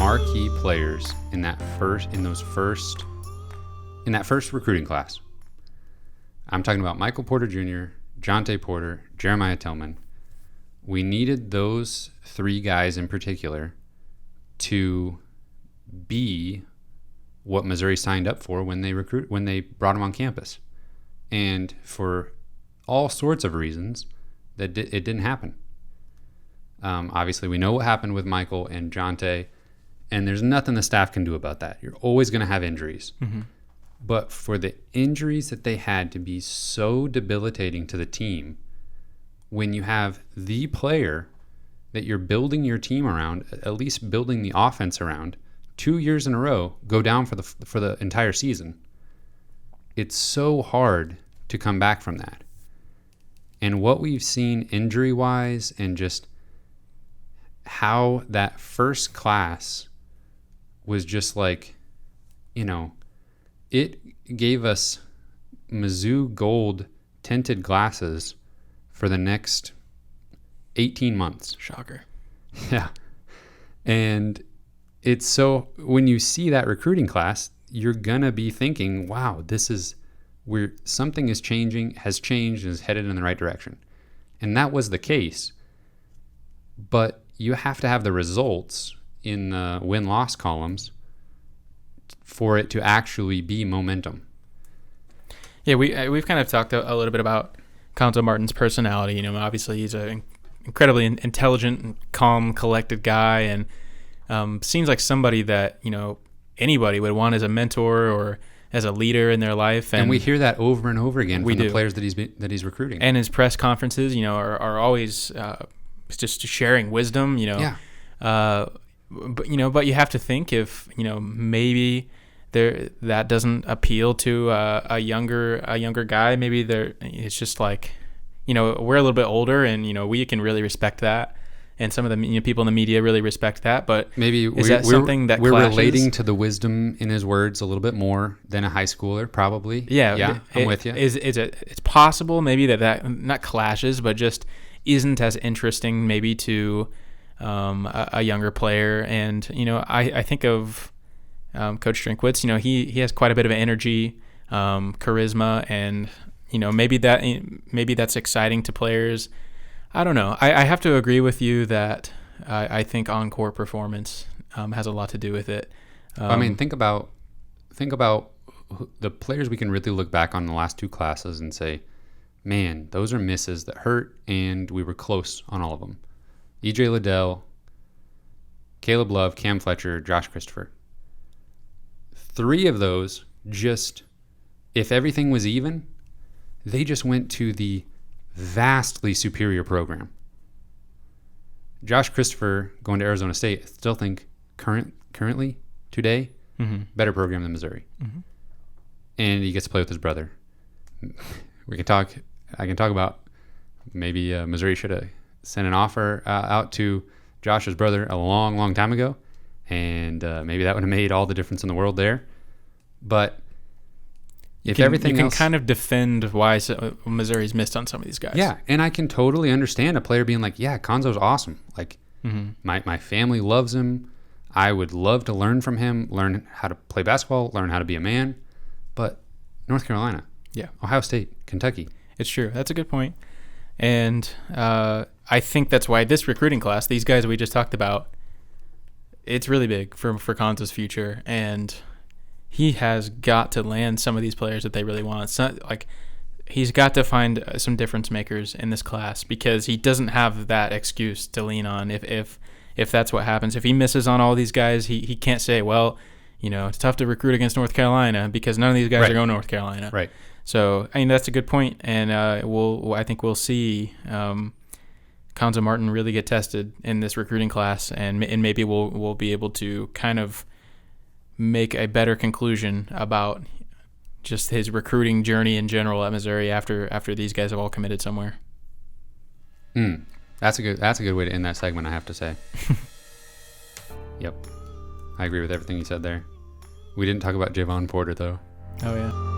marquee players in that first recruiting class. I'm talking about Michael Porter Jr., Jonte Porter, Jeremiah Tillman. We needed those three guys in particular to be what Missouri signed up for when they brought them on campus. And for all sorts of reasons, it didn't happen. Obviously, we know what happened with Michael and Jonte, and there's nothing the staff can do about that. You're always going to have injuries. Mm-hmm. But for the injuries that they had to be so debilitating to the team, when you have the player that you're building your team around, at least building the offense around, 2 years in a row go down for the entire season, it's so hard to come back from that. And what we've seen injury-wise and just how that first class was just like, it gave us Mizzou gold tinted glasses for the next 18 months. Shocker. Yeah. And it's so, when you see that recruiting class, you're going to be thinking, wow, something has changed, and is headed in the right direction. And that was the case. But you have to have the results in the win-loss columns for it to actually be momentum. Yeah, we've kind of talked a little bit about Cuonzo Martin's personality. Obviously he's an incredibly intelligent and calm, collected guy, and seems like somebody that anybody would want as a mentor or as a leader in their life. And we hear that over and over again from the players that he's recruiting. And his press conferences, are always just sharing wisdom. Yeah. But you have to think if maybe that doesn't appeal to a younger guy. Maybe it's just like we're a little bit older, and we can really respect that, and some of the people in the media really respect that. But maybe we're relating to the wisdom in his words a little bit more than a high schooler, probably. Yeah, I'm with you. It's possible maybe that not clashes, but just isn't as interesting maybe to a younger player. And I think of Coach Drinkwitz. He has quite a bit of energy, charisma, and maybe that's exciting to players. I don't know. I have to agree with you that I think on-court performance has a lot to do with it. Think about the players we can really look back on the last two classes and say, man, those are misses that hurt, and we were close on all of them. E.J. Liddell, Caleb Love, Cam Fletcher, Josh Christopher. 3 of those, just if everything was even, they just went to the vastly superior program. Josh Christopher going to Arizona State, I still think currently, today, better program than Missouri. Mm-hmm. And he gets to play with his brother. I can talk about maybe Missouri should have sent an offer out to Josh's brother a long, long time ago, and maybe that would have made all the difference in the world there. But you can kind of defend why Missouri's missed on some of these guys. Yeah, and I can totally understand a player being like, yeah, Cuonzo's awesome. Like, my family loves him. I would love to learn from him, learn how to play basketball, learn how to be a man. But North Carolina, Ohio State, Kentucky. It's true. That's a good point. And I think that's why this recruiting class, these guys we just talked about, it's really big for Cuonzo's future. And he has got to land some of these players that they really want. It's not like he's got to find some difference makers in this class, because he doesn't have that excuse to lean on if that's what happens. If he misses on all these guys, he can't say, well, it's tough to recruit against North Carolina because none of these guys are going to North Carolina. Right. So, that's a good point. And I think we'll see Cuonzo Martin really get tested in this recruiting class, and maybe we'll be able to kind of make a better conclusion about just his recruiting journey in general at Missouri after these guys have all committed somewhere. That's a good way to end that segment, I have to say. Yep. I agree with everything you said there. We didn't talk about Javon Porter, though. Oh, yeah.